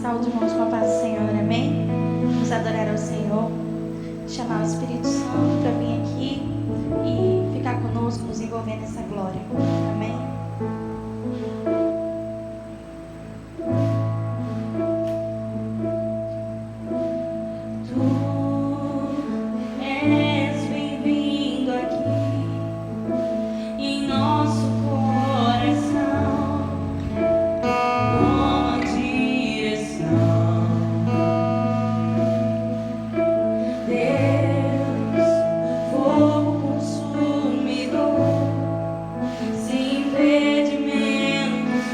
saúde, irmãos, com a paz do Senhor, amém? Vamos adorar ao Senhor, chamar o Espírito Santo para vir aqui e ficar conosco, nos envolver nessa glória, amém? Sem impedimentos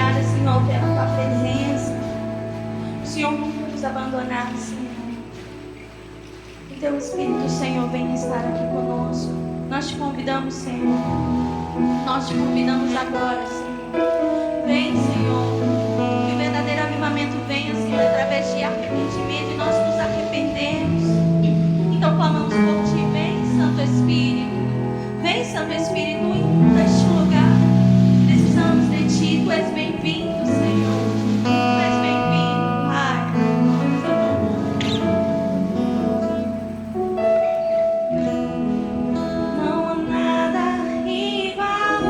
obrigada, Senhor, pela tua presença. O Senhor nunca nos abandonar, Senhor. Que teu Espírito, Senhor, venha estar aqui conosco. Nós te convidamos, Senhor. Nós te convidamos agora, Senhor. Vem, Senhor. Que o verdadeiro avivamento venha, Senhor, através de arrependimento, e nós nos arrependemos. Então clamamos por ti. Vem, Santo Espírito. Vem, Santo Espírito, inunda este lugar. Precisamos de ti. Tu és bem-vindo, Senhor. Tu és bem-vindo, Pai. Não há nada igual,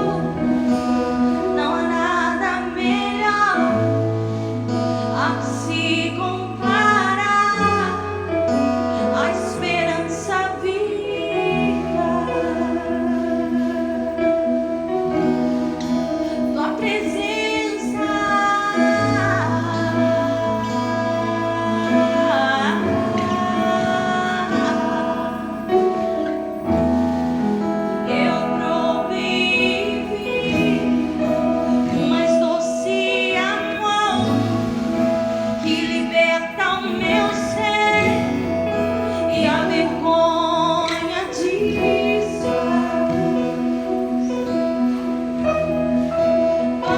não há nada melhor a se comparar. A esperança viva, tua presença. Eu provei e vi o mais doce amor que liberta o meu ser e a vergonha disso. Tua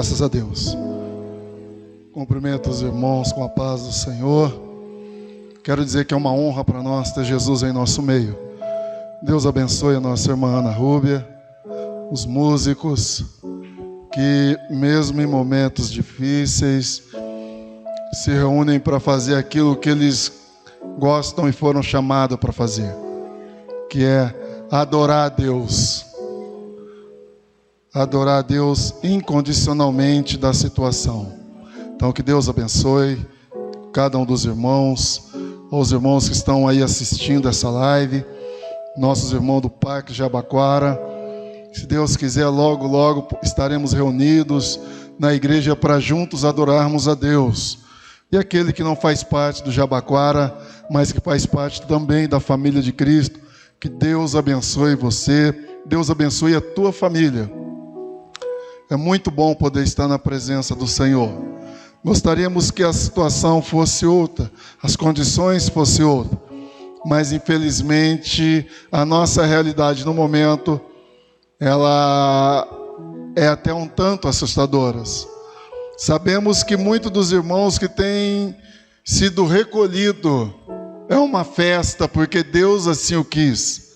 Graças a Deus. Cumprimento os irmãos com a paz do Senhor. Quero dizer que é uma honra para nós ter Jesus em nosso meio. Deus abençoe a nossa irmã Ana Rúbia, os músicos, que mesmo em momentos difíceis, se reúnem para fazer aquilo que eles gostam e foram chamados para fazer, que é adorar a Deus. Adorar a Deus incondicionalmente da situação. Então que Deus abençoe cada um dos irmãos, os irmãos que estão aí assistindo essa live, nossos irmãos do Parque Jabaquara. Se Deus quiser, logo, logo estaremos reunidos na igreja para juntos adorarmos a Deus. E aquele que não faz parte do Jabaquara, mas que faz parte também da família de Cristo, que Deus abençoe você, Deus abençoe a tua família. É muito bom poder estar na presença do Senhor. Gostaríamos que a situação fosse outra, as condições fossem outras, mas infelizmente a nossa realidade no momento, ela é até um tanto assustadora. Sabemos que muitos dos irmãos que têm sido recolhidos, é uma festa porque Deus assim o quis.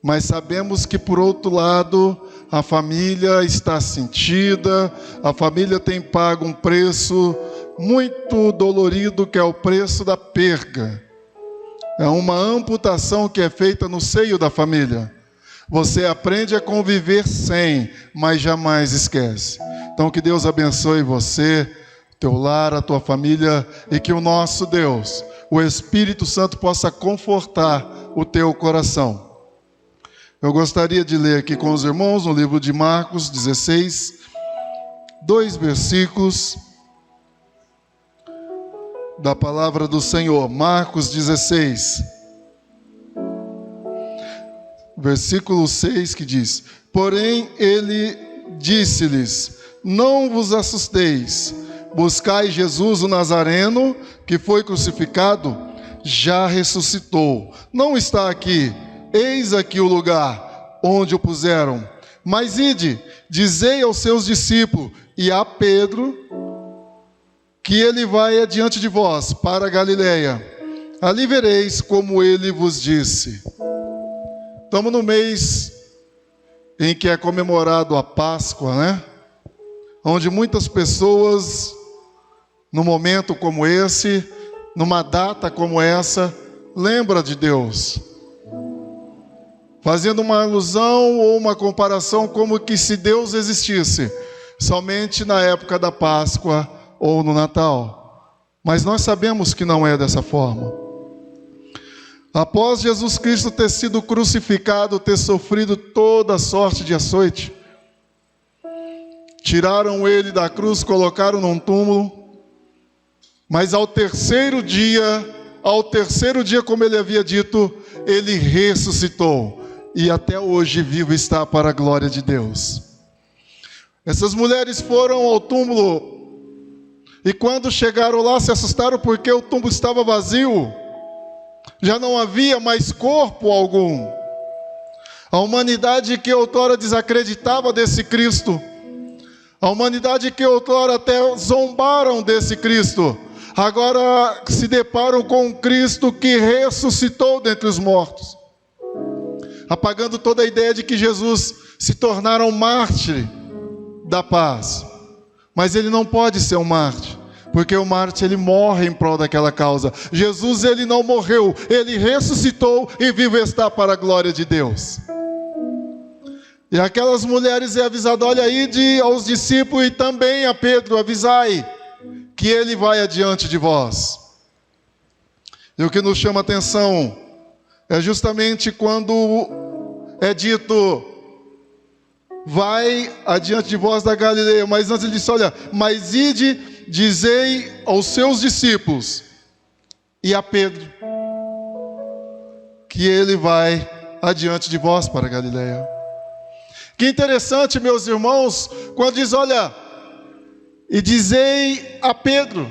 Mas sabemos que por outro lado, a família está sentida, a família tem pago um preço muito dolorido, que é o preço da perca. É uma amputação que é feita no seio da família. Você aprende a conviver sem, mas jamais esquece. Então que Deus abençoe você, teu lar, a tua família, e que o nosso Deus, o Espírito Santo, possa confortar o teu coração. Eu gostaria de ler aqui com os irmãos no livro de Marcos 16, 2 versículos da palavra do Senhor. Marcos 16, versículo 6, que diz: porém ele disse-lhes: não vos assusteis, buscai Jesus o Nazareno, que foi crucificado, já ressuscitou, não está aqui. Eis aqui o lugar onde o puseram. Mas ide, dizei aos seus discípulos e a Pedro que ele vai adiante de vós para a Galileia. Ali vereis como ele vos disse. Estamos no mês em que é comemorado a Páscoa, né? Onde muitas pessoas, num momento como esse, numa data como essa, lembram de Deus, fazendo uma alusão ou uma comparação como que se Deus existisse somente na época da Páscoa ou no Natal. Mas nós sabemos que não é dessa forma. Após Jesus Cristo ter sido crucificado, ter sofrido toda sorte de açoite, tiraram ele da cruz, colocaram num túmulo, mas ao terceiro dia, como ele havia dito, ele ressuscitou. E até hoje vivo está para a glória de Deus. Essas mulheres foram ao túmulo e quando chegaram lá se assustaram porque o túmulo estava vazio. Já não havia mais corpo algum. A humanidade que outrora desacreditava desse Cristo, a humanidade que outrora até zombaram desse Cristo, agora se deparam com um Cristo que ressuscitou dentre os mortos, apagando toda a ideia de que Jesus se tornara um mártir da paz. Mas ele não pode ser um mártir, porque o mártir ele morre em prol daquela causa. Jesus ele não morreu, ele ressuscitou e vivo está para a glória de Deus. E aquelas mulheres é avisado: olha, ide aos discípulos e também a Pedro, avisai que ele vai adiante de vós. E o que nos chama a atenção é justamente quando é dito: vai adiante de vós da Galileia. Mas antes ele disse: olha, mas ide, dizei aos seus discípulos e a Pedro que ele vai adiante de vós para a Galileia. Que interessante, meus irmãos, quando diz: olha, e dizei a Pedro,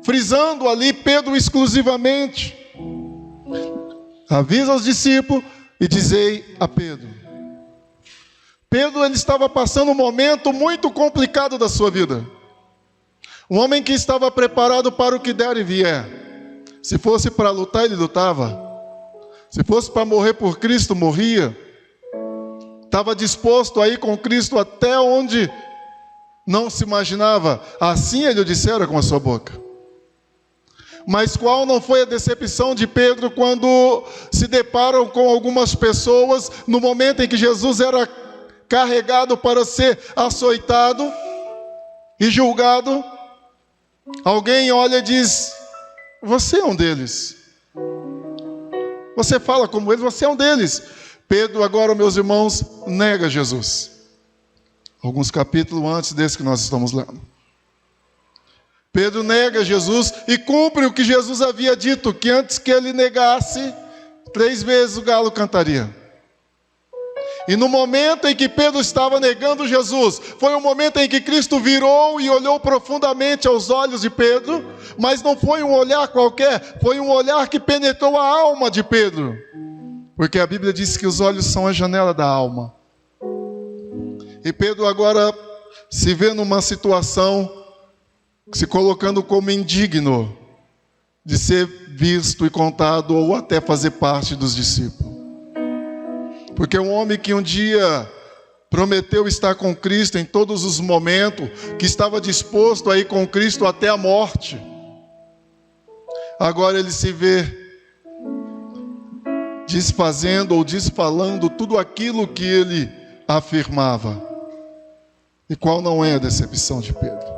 frisando ali Pedro exclusivamente. Avisa aos discípulos e dizei a Pedro. Pedro, ele estava passando um momento muito complicado da sua vida. Um homem que estava preparado para o que der e vier. Se fosse para lutar, ele lutava. Se fosse para morrer por Cristo, morria. Estava disposto a ir com Cristo até onde não se imaginava. Assim ele o dissera com a sua boca. Mas qual não foi a decepção de Pedro quando se deparam com algumas pessoas no momento em que Jesus era carregado para ser açoitado e julgado? Alguém olha e diz: você é um deles. Você fala como eles, você é um deles. Pedro agora, meus irmãos, nega Jesus. Alguns capítulos antes desse que nós estamos lendo. Pedro nega Jesus e cumpre o que Jesus havia dito, que antes que ele negasse, 3 vezes o galo cantaria. E no momento em que Pedro estava negando Jesus, foi um momento em que Cristo virou e olhou profundamente aos olhos de Pedro, mas não foi um olhar qualquer, foi um olhar que penetrou a alma de Pedro. Porque a Bíblia diz que os olhos são a janela da alma. E Pedro agora se vê numa situação, se colocando como indigno de ser visto e contado ou até fazer parte dos discípulos. Porque um homem que um dia prometeu estar com Cristo em todos os momentos, que estava disposto a ir com Cristo até a morte, agora ele se vê desfazendo ou desfalando tudo aquilo que ele afirmava. E qual não é a decepção de Pedro?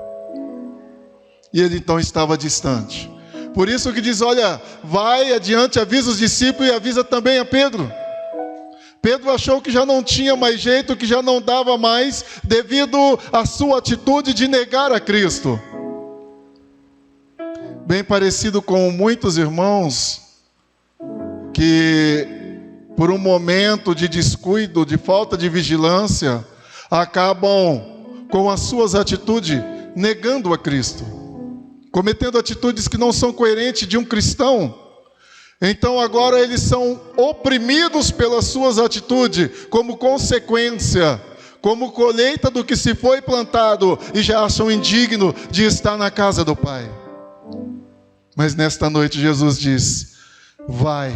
E ele então estava distante. Por isso que diz: olha, vai adiante, avisa os discípulos e avisa também a Pedro. Pedro achou que já não tinha mais jeito, que já não dava mais, devido à sua atitude de negar a Cristo. Bem parecido com muitos irmãos que, por um momento de descuido, de falta de vigilância, acabam com as suas atitudes negando a Cristo, cometendo atitudes que não são coerentes de um cristão. Então agora eles são oprimidos pelas suas atitudes, como consequência, como colheita do que se foi plantado, e já acham indigno de estar na casa do Pai. Mas nesta noite Jesus diz: vai,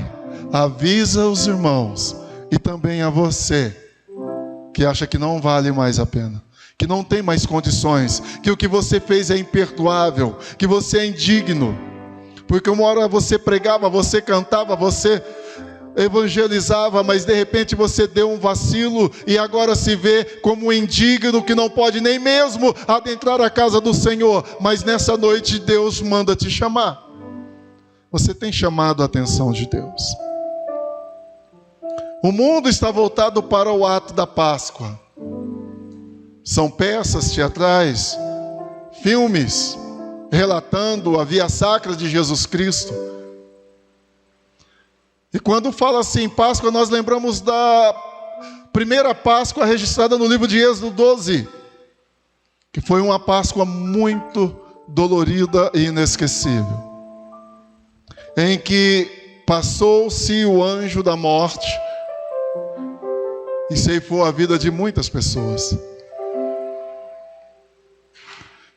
avisa os irmãos e também a você que acha que não vale mais a pena, que não tem mais condições, que o que você fez é imperdoável, que você é indigno. Porque uma hora você pregava, você cantava, você evangelizava, mas de repente você deu um vacilo e agora se vê como um indigno que não pode nem mesmo adentrar a casa do Senhor. Mas nessa noite Deus manda te chamar. Você tem chamado a atenção de Deus. O mundo está voltado para o ato da Páscoa. São peças teatrais, filmes relatando a via sacra de Jesus Cristo. E quando fala assim Páscoa, nós lembramos da primeira Páscoa registrada no livro de Êxodo 12, que foi uma Páscoa muito dolorida e inesquecível, em que passou-se o anjo da morte e ceifou a vida de muitas pessoas.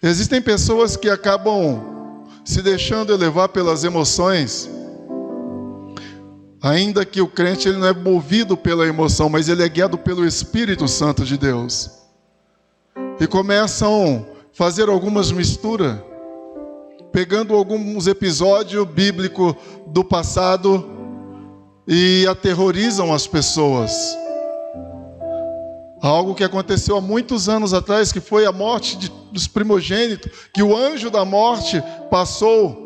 Existem pessoas que acabam se deixando elevar pelas emoções, ainda que o crente ele não é movido pela emoção, mas ele é guiado pelo Espírito Santo de Deus. E começam a fazer algumas misturas, pegando alguns episódios bíblicos do passado e aterrorizam as pessoas. Algo que aconteceu há muitos anos atrás, que foi a morte dos primogênitos, que o anjo da morte passou.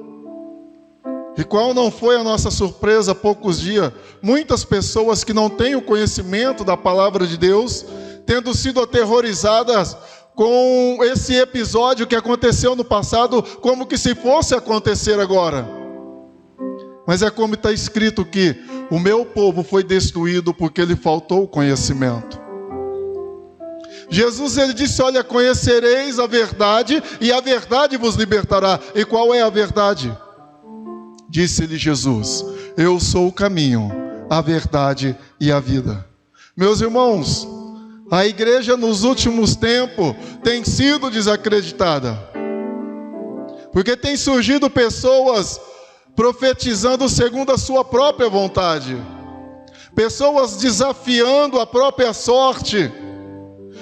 E qual não foi a nossa surpresa há poucos dias? Muitas pessoas que não têm o conhecimento da palavra de Deus, tendo sido aterrorizadas com esse episódio que aconteceu no passado, como que se fosse acontecer agora. Mas é como está escrito que o meu povo foi destruído porque lhe faltou conhecimento. Jesus ele disse: olha, conhecereis a verdade e a verdade vos libertará. E qual é a verdade? Disse-lhe Jesus: eu sou o caminho, a verdade e a vida. Meus irmãos, A igreja nos últimos tempos tem sido desacreditada, porque tem surgido pessoas profetizando segundo a sua própria vontade, pessoas desafiando a própria sorte,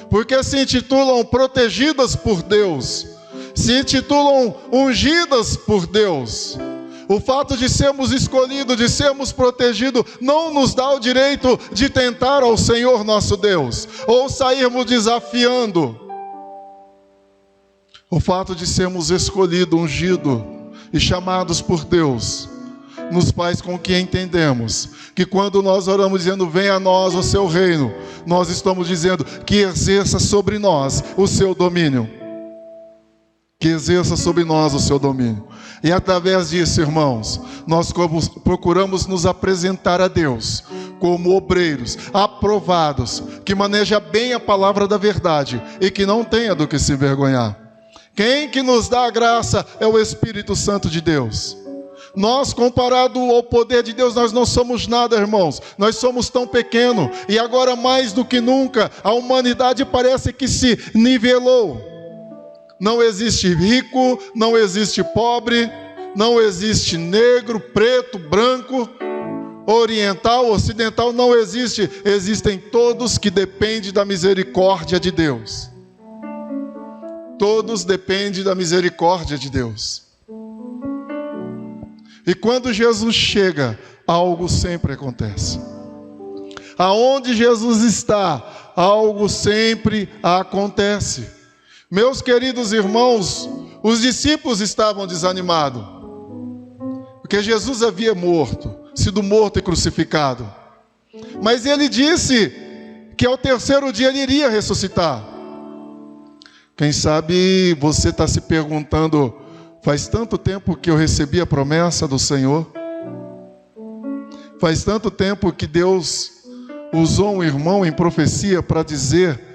porque se intitulam protegidas por Deus, se intitulam ungidas por Deus. O fato de sermos escolhidos, de sermos protegidos, não nos dá o direito de tentar ao Senhor nosso Deus, ou sairmos desafiando. O fato de sermos escolhidos, ungidos e chamados por Deus, nos faz com que entendemos que quando nós oramos dizendo, venha a nós o seu reino, nós estamos dizendo que exerça sobre nós o seu domínio. Que exerça sobre nós o seu domínio. E através disso, irmãos, nós procuramos nos apresentar a Deus como obreiros aprovados, que maneja bem a palavra da verdade e que não tenha do que se envergonhar. Quem que nos dá a graça é o Espírito Santo de Deus. Nós, comparado ao poder de Deus, nós não somos nada, irmãos. Nós somos tão pequenos. E agora, mais do que nunca, a humanidade parece que se nivelou. Não existe rico, não existe pobre, não existe negro, preto, branco, oriental, ocidental, não existe. Existem todos que dependem da misericórdia de Deus. Todos dependem da misericórdia de Deus. E quando Jesus chega, algo sempre acontece. Aonde Jesus está, algo sempre acontece. Meus queridos irmãos, os discípulos estavam desanimados, porque Jesus havia sido morto e crucificado. Mas ele disse que ao terceiro dia ele iria ressuscitar. Quem sabe você está se perguntando, faz tanto tempo que eu recebi a promessa do Senhor, faz tanto tempo que Deus usou um irmão em profecia para dizer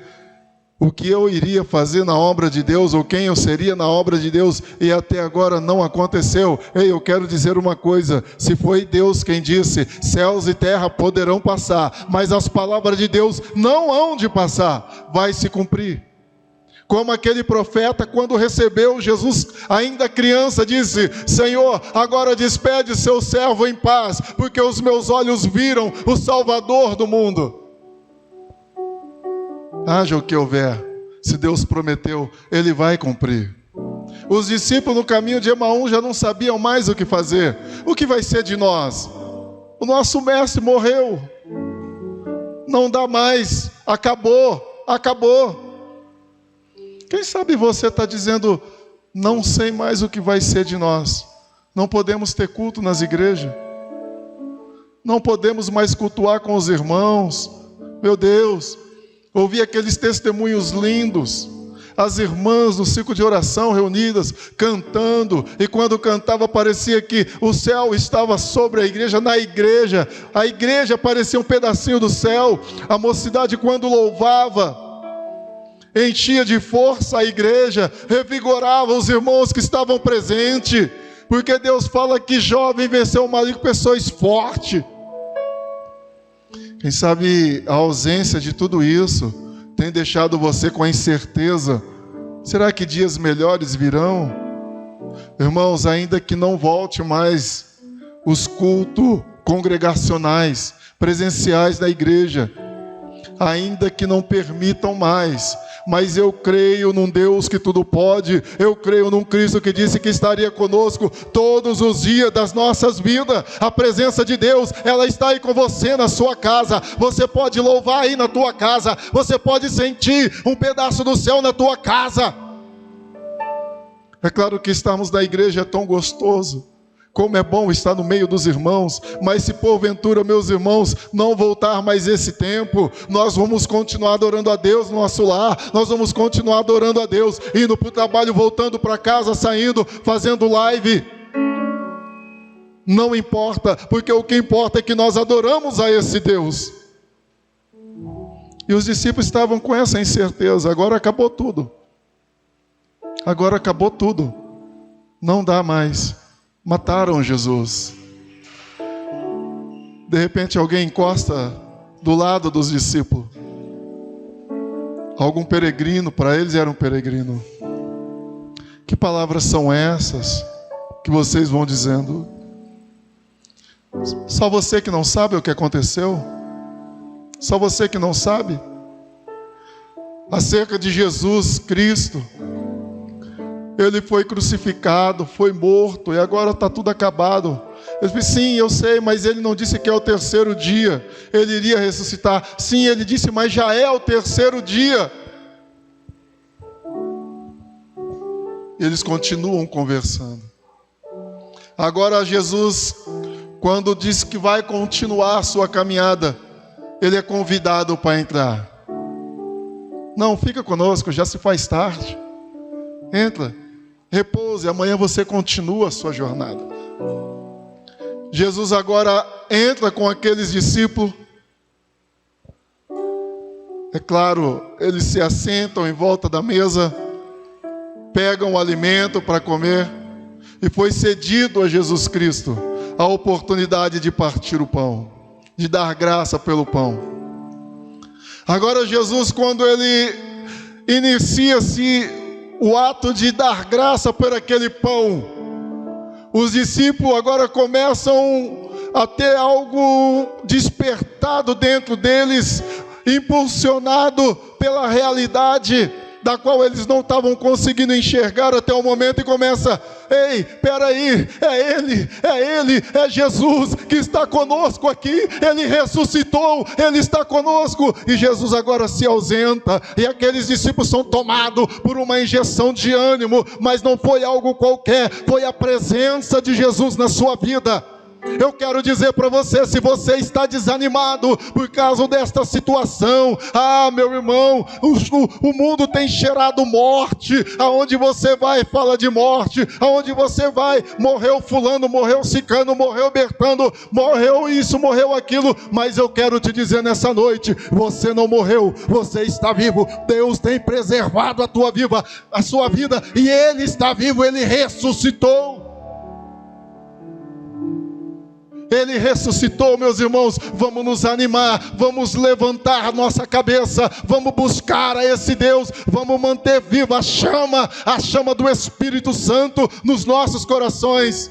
o que eu iria fazer na obra de Deus, ou quem eu seria na obra de Deus, e até agora não aconteceu. Ei, eu quero dizer uma coisa, se foi Deus quem disse, céus e terra poderão passar, mas as palavras de Deus não hão de passar, vai se cumprir. Como aquele profeta, quando recebeu Jesus, ainda criança, disse, Senhor, agora despede seu servo em paz, porque os meus olhos viram o Salvador do mundo. Haja o que houver, se Deus prometeu, Ele vai cumprir. Os discípulos no caminho de Emaús já não sabiam mais o que fazer. O que vai ser de nós? O nosso mestre morreu. Não dá mais, acabou. Quem sabe você está dizendo, não sei mais o que vai ser de nós. Não podemos ter culto nas igrejas. Não podemos mais cultuar com os irmãos. Meu Deus, ouvi aqueles testemunhos lindos, as irmãs do ciclo de oração reunidas, cantando, e quando cantava parecia que o céu estava sobre a igreja, a igreja parecia um pedacinho do céu. A mocidade, quando louvava, enchia de força a igreja, revigorava os irmãos que estavam presentes, porque Deus fala que jovem venceu o maligno, pessoas fortes. Quem sabe a ausência de tudo isso tem deixado você com a incerteza, será que dias melhores virão? Irmãos, ainda que não volte mais os cultos congregacionais, presenciais da igreja, ainda que não permitam mais, mas eu creio num Deus que tudo pode, eu creio num Cristo que disse que estaria conosco todos os dias das nossas vidas. A presença de Deus, ela está aí com você na sua casa, você pode louvar aí na tua casa, você pode sentir um pedaço do céu na tua casa. É claro que estarmos na igreja é tão gostoso, como é bom estar no meio dos irmãos, mas se porventura, meus irmãos, não voltar mais esse tempo, nós vamos continuar adorando a Deus no nosso lar, nós vamos continuar adorando a Deus, indo para o trabalho, voltando para casa, saindo, fazendo live. Não importa, porque o que importa é que nós adoramos a esse Deus. E os discípulos estavam com essa incerteza, agora acabou tudo. Não dá mais. Mataram Jesus. De repente alguém encosta do lado dos discípulos. algum peregrino, para eles era um peregrino. Que palavras são essas que vocês vão dizendo? Só você que não sabe o que aconteceu? Só você que não sabe? Acerca de Jesus Cristo, Ele foi crucificado, foi morto e agora está tudo acabado. Ele disse, sim, eu sei, mas Ele não disse que é o terceiro dia, Ele iria ressuscitar. Sim, Ele disse, mas já é o terceiro dia. Eles continuam conversando. Agora Jesus, quando diz que vai continuar a sua caminhada, ele é convidado para entrar. Não, fica conosco, já se faz tarde. Entra, repouse, amanhã você continua a sua jornada. Jesus agora entra com aqueles discípulos. É claro, eles se assentam em volta da mesa, pegam o alimento para comer, e foi cedido a Jesus Cristo a oportunidade de partir o pão, de dar graça pelo pão. Agora Jesus, quando ele inicia-se o ato de dar graça por aquele pão, os discípulos agora começam a ter algo despertado dentro deles, impulsionado pela realidade da qual eles não estavam conseguindo enxergar até o momento, e começa, ei, peraí, é Ele, é Jesus que está conosco aqui, Ele ressuscitou, Ele está conosco, e Jesus agora se ausenta, e aqueles discípulos são tomados por uma injeção de ânimo, mas não foi algo qualquer, foi a presença de Jesus na sua vida. Eu quero dizer para você, se você está desanimado por causa desta situação, meu irmão, o mundo tem cheirado morte, aonde você vai fala de morte, aonde você vai, morreu fulano, morreu cicano, morreu Bertano, morreu isso, morreu aquilo, mas eu quero te dizer nessa noite, você não morreu, você está vivo, Deus tem preservado a sua vida, e Ele está vivo, Ele ressuscitou. Ele ressuscitou, meus irmãos. Vamos nos animar, vamos levantar a nossa cabeça, vamos buscar a esse Deus, vamos manter viva a chama do Espírito Santo nos nossos corações.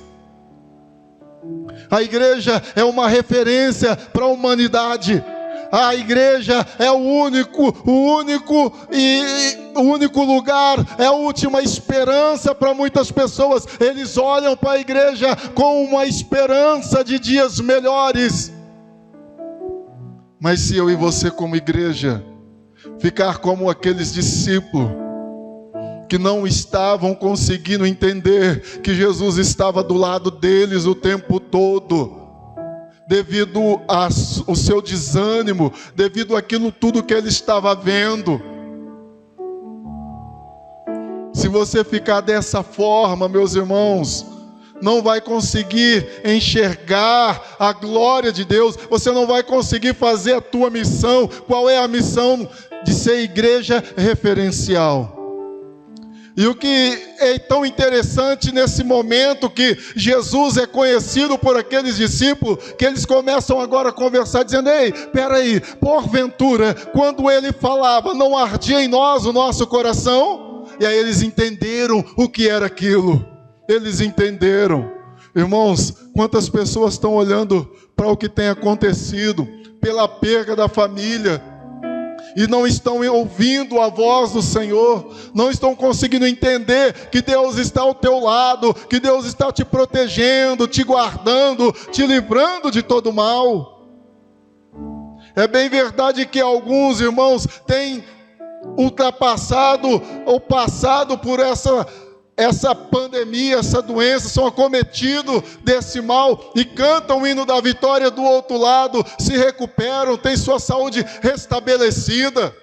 A igreja é uma referência para a humanidade. A igreja é o único lugar, é a última esperança para muitas pessoas. Eles olham para a igreja com uma esperança de dias melhores. Mas se eu e você como igreja ficar como aqueles discípulos que não estavam conseguindo entender que Jesus estava do lado deles o tempo todo, devido ao seu desânimo, devido àquilo tudo que ele estava vendo. Se você ficar dessa forma, meus irmãos, não vai conseguir enxergar a glória de Deus, você não vai conseguir fazer a tua missão. Qual é a missão? De ser igreja referencial. E o que é tão interessante nesse momento que Jesus é conhecido por aqueles discípulos, que eles começam agora a conversar, dizendo, ei, peraí, porventura, quando ele falava, não ardia em nós o nosso coração? E aí eles entenderam o que era aquilo, eles entenderam. Irmãos, quantas pessoas estão olhando para o que tem acontecido, pela perda da família, e não estão ouvindo a voz do Senhor, não estão conseguindo entender que Deus está ao teu lado, que Deus está te protegendo, te guardando, te livrando de todo mal. É bem verdade que alguns irmãos têm ultrapassado ou passado por essa pandemia, essa doença, são acometidos desse mal e cantam o hino da vitória do outro lado, se recuperam, têm sua saúde restabelecida.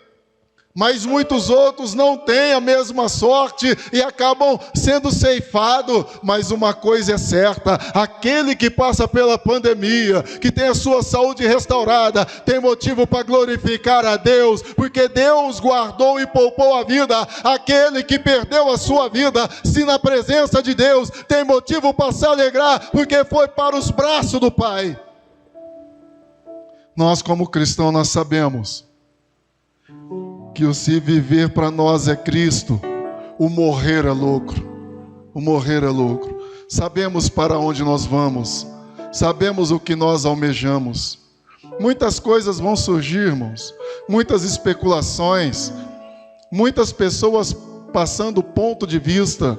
Mas muitos outros não têm a mesma sorte e acabam sendo ceifados. Mas uma coisa é certa, aquele que passa pela pandemia, que tem a sua saúde restaurada, tem motivo para glorificar a Deus, porque Deus guardou e poupou a vida. Aquele que perdeu a sua vida, se na presença de Deus, tem motivo para se alegrar, porque foi para os braços do Pai. Nós como cristãos, nós sabemos que o se viver para nós é Cristo, o morrer é lucro. O morrer é lucro. Sabemos para onde nós vamos, sabemos o que nós almejamos. Muitas coisas vão surgir, irmãos, muitas especulações, muitas pessoas passando ponto de vista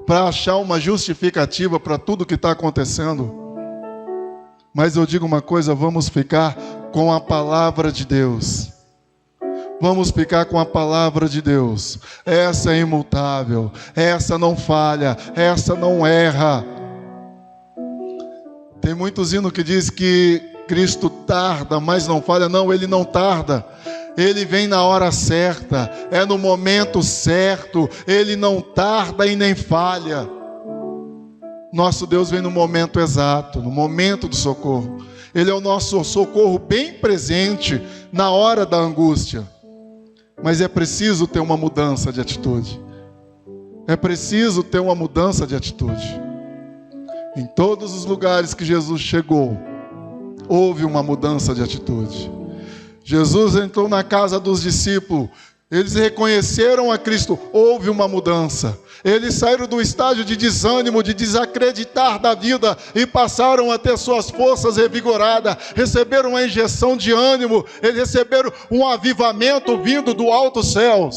para achar uma justificativa para tudo que está acontecendo. Mas eu digo uma coisa, vamos ficar com a palavra de Deus. Vamos ficar com a palavra de Deus. Essa é imutável, essa não falha, essa não erra. Tem muitos hinos que diz que Cristo tarda, mas não falha. Não, Ele não tarda. Ele vem na hora certa, é no momento certo. Ele não tarda e nem falha. Nosso Deus vem no momento exato, no momento do socorro. Ele é o nosso socorro bem presente na hora da angústia. Mas é preciso ter uma mudança de atitude. É preciso ter uma mudança de atitude. Em todos os lugares que Jesus chegou, houve uma mudança de atitude. Jesus entrou na casa dos discípulos, eles reconheceram a Cristo, houve uma mudança. Eles saíram do estágio de desânimo, de desacreditar da vida e passaram a ter suas forças revigoradas, receberam uma injeção de ânimo, eles receberam um avivamento vindo do altos céus.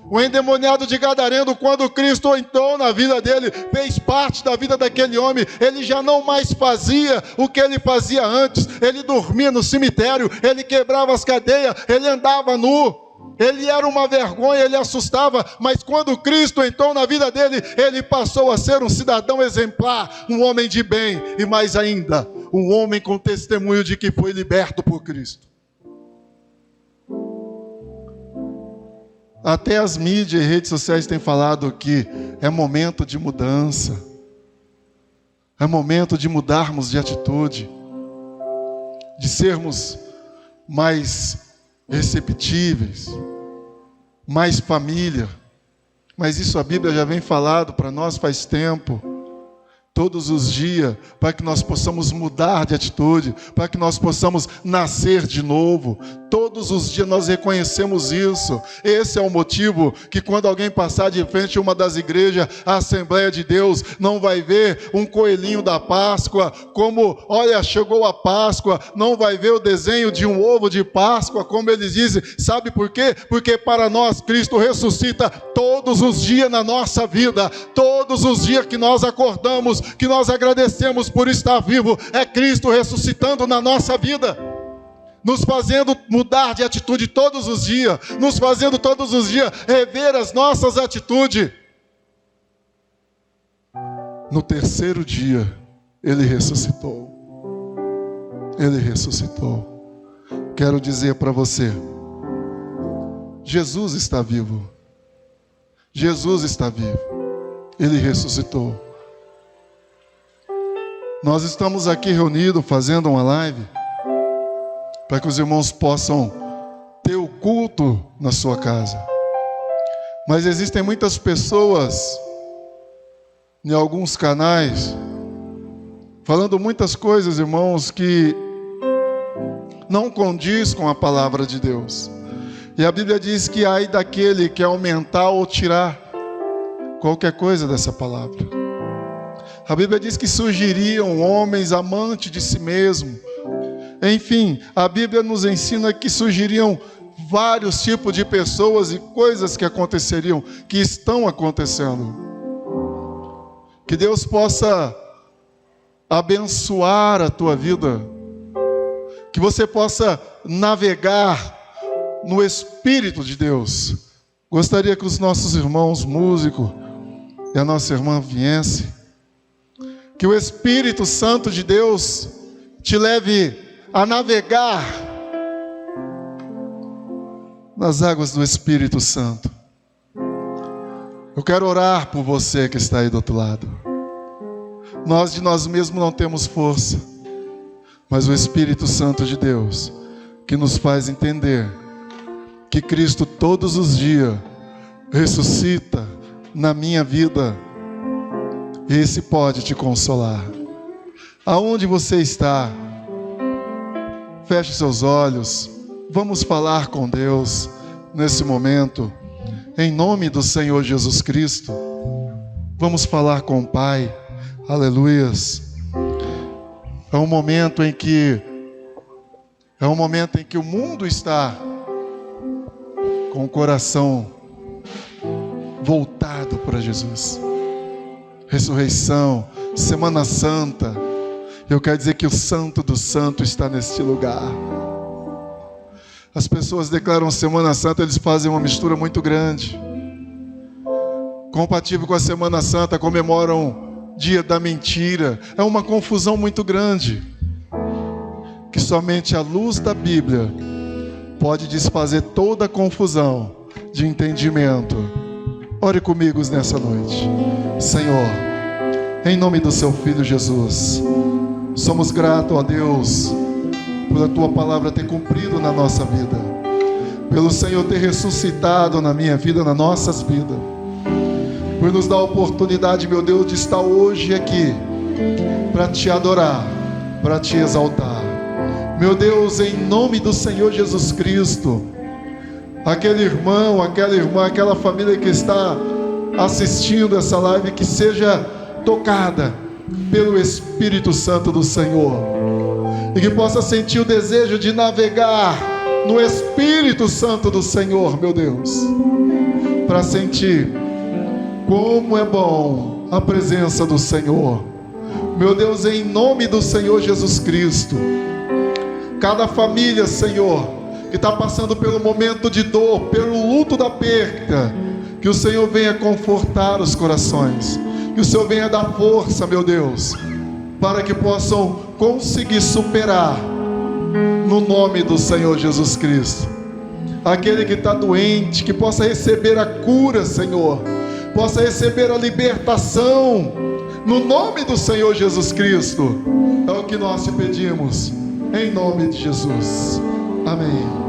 O endemoniado de Gadareno, quando Cristo entrou na vida dele, fez parte da vida daquele homem, ele já não mais fazia o que ele fazia antes. Ele dormia no cemitério, ele quebrava as cadeias, ele andava nu, ele era uma vergonha, ele assustava. Mas quando Cristo entrou na vida dele, ele passou a ser um cidadão exemplar, um homem de bem, e mais ainda, um homem com testemunho de que foi liberto por Cristo. Até as mídias e redes sociais têm falado que é momento de mudança. É momento de mudarmos de atitude, de sermos mais receptíveis, mais família. Mas isso a Bíblia já vem falado para nós faz tempo. Todos os dias, para que nós possamos mudar de atitude, para que nós possamos nascer de novo. Todos os dias nós reconhecemos isso. Esse é o motivo que quando alguém passar de frente a uma das igrejas, a Assembleia de Deus, não vai ver um coelhinho da Páscoa, como, olha, chegou a Páscoa, não vai ver o desenho de um ovo de Páscoa, como eles dizem. Sabe por quê? Porque para nós Cristo ressuscita todos os dias na nossa vida, todos os dias que nós acordamos, que nós agradecemos por estar vivo, é Cristo ressuscitando na nossa vida, nos fazendo mudar de atitude todos os dias, nos fazendo todos os dias rever as nossas atitudes. No terceiro dia, Ele ressuscitou. Ele ressuscitou. Quero dizer para você, Jesus está vivo. Jesus está vivo. Ele ressuscitou. Nós estamos aqui reunidos fazendo uma live para que os irmãos possam ter o culto na sua casa. Mas existem muitas pessoas em alguns canais falando muitas coisas, irmãos, que não condiz com a palavra de Deus. E a Bíblia diz que ai daquele que aumentar ou tirar qualquer coisa dessa palavra. A Bíblia diz que surgiriam homens amantes de si mesmo. Enfim, a Bíblia nos ensina que surgiriam vários tipos de pessoas e coisas que aconteceriam, que estão acontecendo. Que Deus possa abençoar a tua vida. Que você possa navegar no Espírito de Deus. Gostaria que os nossos irmãos músicos e a nossa irmã viessem. Que o Espírito Santo de Deus te leve a navegar nas águas do Espírito Santo. Eu quero orar por você que está aí do outro lado. Nós de nós mesmos não temos força, mas o Espírito Santo de Deus que nos faz entender que Cristo todos os dias ressuscita na minha vida. Esse pode te consolar. Aonde você está, feche seus olhos, vamos falar com Deus. nesse momento, em nome do Senhor Jesus Cristo, vamos falar com o Pai. Aleluias. É um momento em que o mundo está com o coração voltado para Jesus. Ressurreição, Semana Santa. Eu quero dizer que o Santo do Santo está neste lugar. As pessoas declaram Semana Santa, eles fazem uma mistura muito grande. Compatível com a Semana Santa, comemoram Dia da Mentira. É uma confusão muito grande, que somente a luz da Bíblia pode desfazer toda a confusão de entendimento. Ore comigo nessa noite. Senhor, em nome do seu Filho Jesus, somos gratos a Deus por a tua palavra ter cumprido na nossa vida, pelo Senhor ter ressuscitado na minha vida, nas nossas vidas, por nos dar a oportunidade, meu Deus, de estar hoje aqui para te adorar, para te exaltar. Meu Deus, em nome do Senhor Jesus Cristo, aquele irmão, aquela irmã, aquela família que está assistindo essa live, que seja tocada pelo Espírito Santo do Senhor, e que possa sentir o desejo de navegar no Espírito Santo do Senhor, meu Deus, para sentir como é bom a presença do Senhor. Meu Deus, em nome do Senhor Jesus Cristo, cada família, Senhor, que está passando pelo momento de dor, pelo luto da perda, que o Senhor venha confortar os corações, que o Senhor venha dar força, meu Deus, para que possam conseguir superar, no nome do Senhor Jesus Cristo. Aquele que está doente, que possa receber a cura, Senhor, possa receber a libertação, no nome do Senhor Jesus Cristo. É o que nós te pedimos, em nome de Jesus. Amém.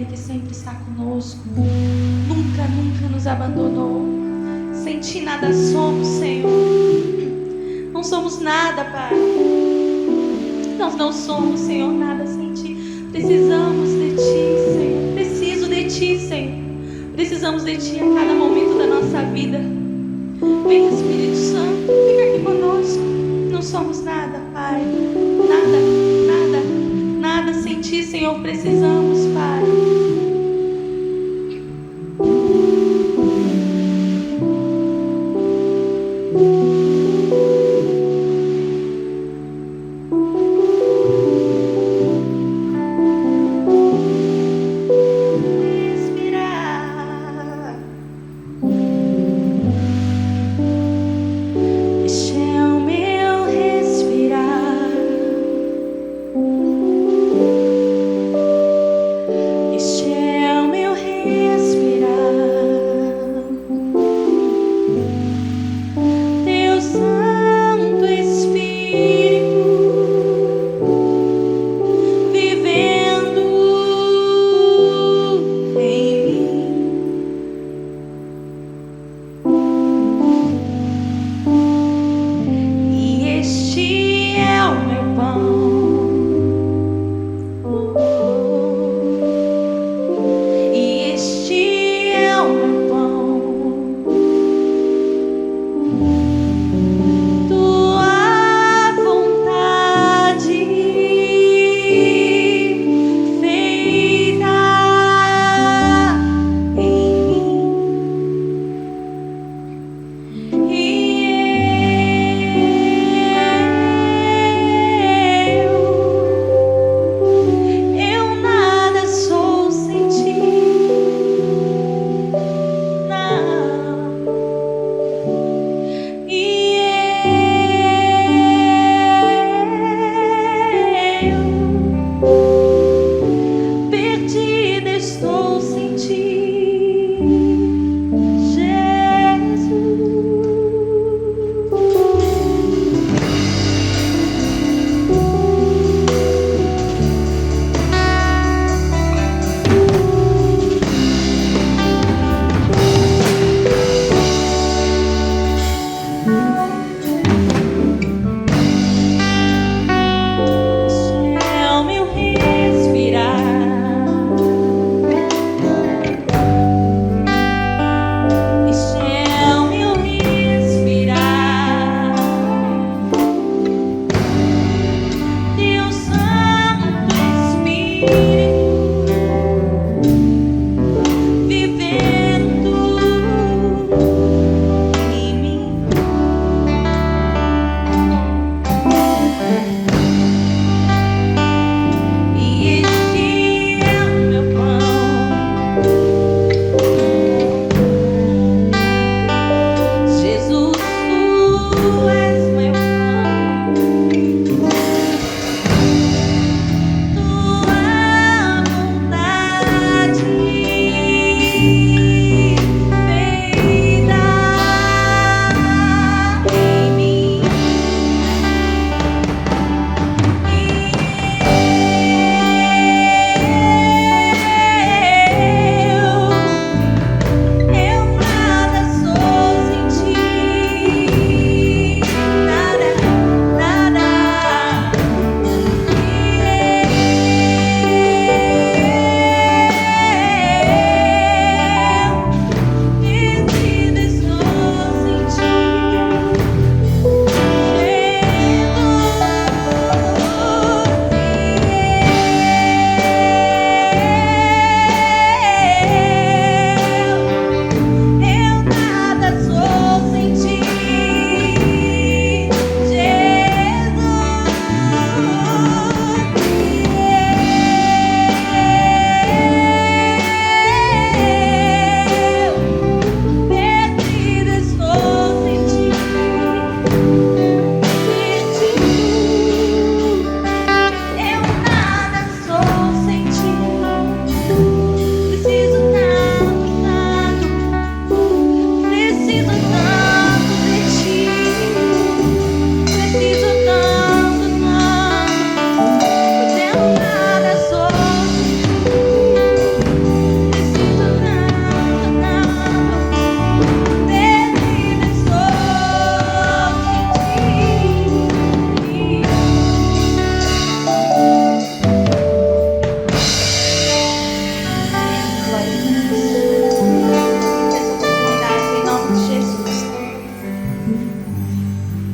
aquele que sempre está conosco. Nunca, nunca nos abandonou. Sem ti nada somos, Senhor. Não somos nada, Pai. Nós não somos, Senhor, nada sem ti. Precisamos de ti, Senhor. Preciso de ti, Senhor. Precisamos de ti a cada momento da nossa vida. Vem, Espírito Santo, fica aqui conosco. Não somos nada, Pai. Nada, nada, nada sem ti, Senhor. Precisamos, Pai.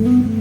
Senhor.